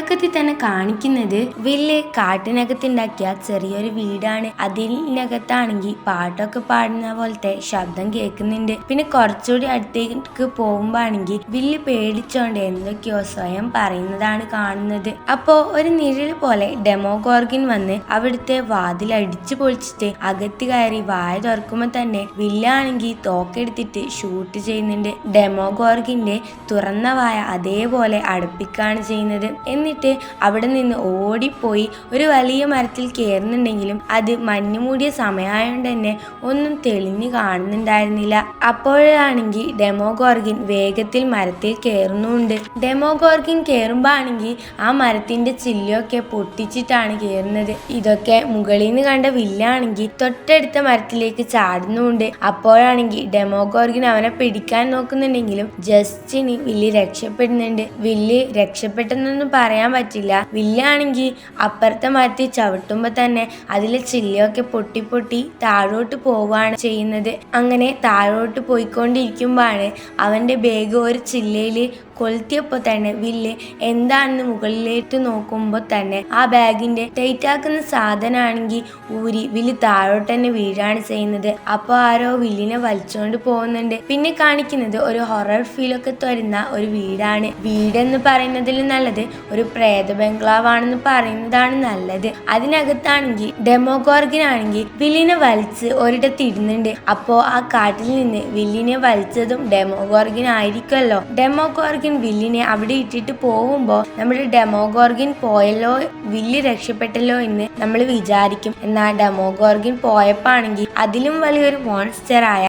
തുടക്കത്തിൽ തന്നെ കാണിക്കുന്നത് വില്ല് കാട്ടിനകത്തുണ്ടാക്കിയ ചെറിയൊരു വീടാണ്. അതിനകത്താണെങ്കിൽ പാട്ടൊക്കെ പാടുന്ന പോലത്തെ ശബ്ദം കേൾക്കുന്നുണ്ട്. പിന്നെ കുറച്ചുകൂടി അടുത്തേക്ക് പോകുമ്പോ ആണെങ്കിൽ വില്ല് പേടിച്ചോണ്ട് എന്തൊക്കെയോ സ്വയം പറയുന്നതാണ് കാണുന്നത്. അപ്പോ ഒരു നിഴൽ പോലെ ഡെമോഗോർഗൻ വന്ന് അവിടുത്തെ വാതിൽ അടിച്ചു പൊളിച്ചിട്ട് അകത്ത് കയറി വായ തുറക്കുമ്പോ തന്നെ വില്ലാണെങ്കിൽ തോക്കെടുത്തിട്ട് ഷൂട്ട് ചെയ്യുന്നുണ്ട്. ഡെമോഗോർഗിന്റെ തുറന്ന വായ അതേപോലെ അടപ്പിക്കാണ് ചെയ്യുന്നത്. എന്നിട്ട് അവിടെ നിന്ന് ഓടിപ്പോയി ഒരു വലിയ മരത്തിൽ കയറുന്നുണ്ടെങ്കിലും അത് മഞ്ഞു മൂടിയ സമയമായോണ്ട് തന്നെ ഒന്നും തെളിഞ്ഞു കാണുന്നുണ്ടായിരുന്നില്ല. അപ്പോഴാണെങ്കിൽ ഡെമോഗോർഗൻ വേഗത്തിൽ മരത്തിൽ കയറുന്നുണ്ട്. ഡെമോഗോർഗൻ കയറുമ്പോ ആണെങ്കിൽ ആ മരത്തിന്റെ ചില്ലൊക്കെ പൊട്ടിച്ചിട്ടാണ് കയറുന്നത്. ഇതൊക്കെ മുകളിൽ നിന്ന് കണ്ട വില്ലാണെങ്കിൽ തൊട്ടടുത്ത മരത്തിലേക്ക് ചാടുന്നുണ്ട്. അപ്പോഴാണെങ്കിൽ ഡെമോഗോർഗൻ അവനെ പിടിക്കാൻ നോക്കുന്നുണ്ടെങ്കിലും ജസ്റ്റിന് വില്ല് രക്ഷപ്പെടുന്നുണ്ട്. വില്ല് രക്ഷപ്പെട്ടെന്നൊന്നും പറയാൻ പറ്റില്ല. വില്ലാണെങ്കിൽ അപ്പുറത്തെ മരത്തിൽ ചവിട്ടുമ്പോ തന്നെ അതിലെ ചില്ലയൊക്കെ പൊട്ടി പൊട്ടി താഴോട്ട് പോവാണ് ചെയ്യുന്നത്. അങ്ങനെ താഴോട്ട് പോയിക്കൊണ്ടിരിക്കുമ്പോഴാണ് അവന്റെ ബാഗ് ഒരു ചില്ലയില് കൊളുത്തിയപ്പോൾ തന്നെ വില്ല് എന്താണെന്ന് മുകളിലേക്ക് നോക്കുമ്പോൾ തന്നെ ആ ബാഗിന്റെ ടൈറ്റ് ആക്കുന്ന സാധനമാണെങ്കിൽ ഊരി വില്ല് താഴോട്ട് തന്നെ വീഴാണ് ചെയ്യുന്നത്. അപ്പോൾ ആരോ വില്ലിനെ വലിച്ചോണ്ട് പോകുന്നുണ്ട്. പിന്നെ കാണിക്കുന്നത് ഒരു ഹൊറർ ഫീലൊക്കെ തരുന്ന ഒരു വീടാണ്. വീടെന്ന് പറയുന്നതിൽ നല്ലത് ഒരു പ്രേത ബംഗ്ലാവാണെന്ന് പറയുന്നതാണ് നല്ലത്. അതിനകത്താണെങ്കിൽ ഡെമോഗോർഗൻ ആണെങ്കിൽ വില്ലിനെ വലിച്ച് ഒരിടത്ത് ഇടുന്നുണ്ട്. അപ്പോ ആ കാട്ടിൽ നിന്ന് വില്ലിനെ വലിച്ചതും ഡെമോഗോർഗൻ ആയിരിക്കുമല്ലോ. ഡെമോഗോർഗൻ വില്ലിനെ അവിടെ ഇട്ടിട്ട് പോകുമ്പോൾ നമ്മുടെ ഡെമോഗോർഗൻ പോയല്ലോ, വില്ല് രക്ഷപ്പെട്ടല്ലോ എന്ന് നമ്മൾ വിചാരിക്കും. എന്നാൽ ഡെമോഗോർഗൻ പോയപ്പാണെങ്കിൽ അതിലും വലിയൊരു മോൺസ്റ്റർ ആയ